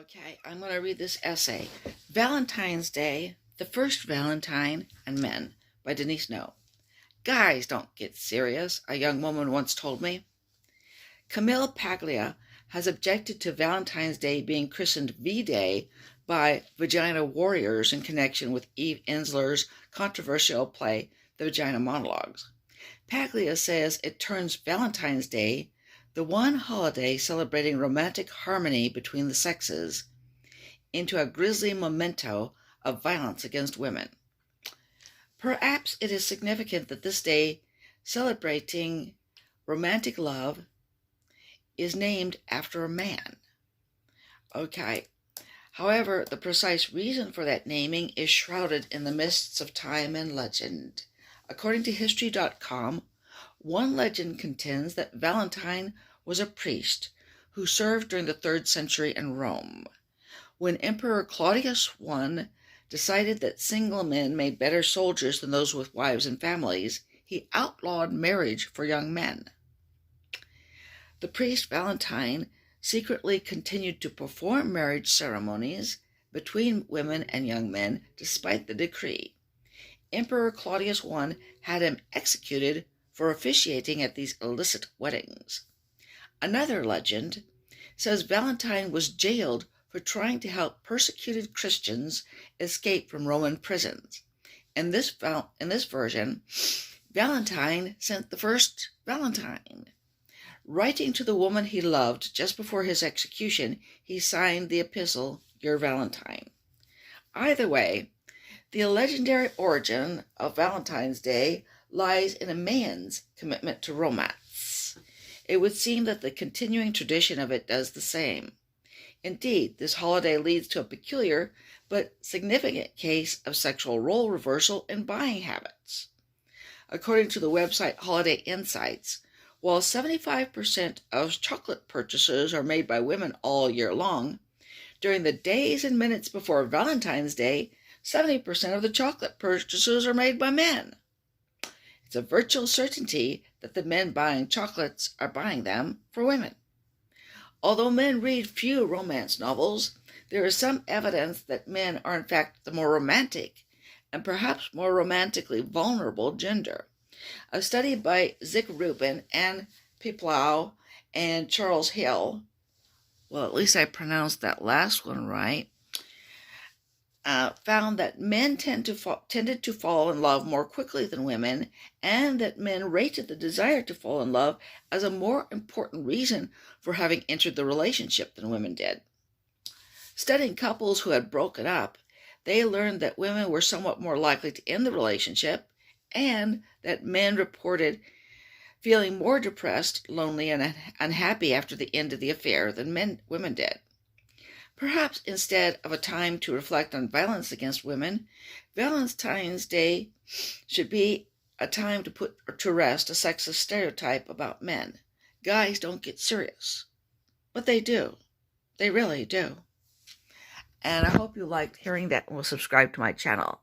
Okay, I'm going to read this essay, Valentine's Day, The First Valentine and Men, by Denise No. Guys don't get serious, a young woman once told me. Camille Paglia has objected to Valentine's Day being christened V-Day by vagina warriors in connection with Eve Ensler's controversial play, The Vagina Monologues. Paglia says it turns Valentine's Day, the one holiday celebrating romantic harmony between the sexes, into a grisly memento of violence against women. Perhaps it is significant that this day, celebrating romantic love, is named after a man. Okay. However, the precise reason for that naming is shrouded in the mists of time and legend. According to History.com, one legend contends that Valentine was a priest who served during the 3rd century in Rome. When Emperor Claudius I decided that single men made better soldiers than those with wives and families, he outlawed marriage for young men. The priest Valentine secretly continued to perform marriage ceremonies between women and young men despite the decree. Emperor Claudius I had him executed for officiating at these illicit weddings. Another legend says Valentine was jailed for trying to help persecuted Christians escape from Roman prisons. In this version, Valentine sent the first Valentine. Writing to the woman he loved just before his execution, he signed the epistle, Your Valentine. Either way, the legendary origin of Valentine's Day lies in a man's commitment to romance. It would seem that the continuing tradition of it does the same. Indeed, this holiday leads to a peculiar but significant case of sexual role reversal in buying habits. According to the website Holiday Insights, while 75% of chocolate purchases are made by women all year long, during the days and minutes before Valentine's Day, 70% of the chocolate purchases are made by men. It's a virtual certainty that the men buying chocolates are buying them for women. Although men read few romance novels, there is some evidence that men are in fact the more romantic and perhaps more romantically vulnerable gender. A study by Zick Rubin, Anne Piplau, and Charles Hill, well, at least I pronounced that last one right, found that men tended to fall in love more quickly than women, and that men rated the desire to fall in love as a more important reason for having entered the relationship than women did. Studying couples who had broken up, they learned that women were somewhat more likely to end the relationship, and that men reported feeling more depressed, lonely, and unhappy after the end of the affair than women did. Perhaps instead of a time to reflect on violence against women, Valentine's Day should be a time to put to rest a sexist stereotype about men. Guys don't get serious. But they do. They really do. And I hope you liked hearing that and will subscribe to my channel.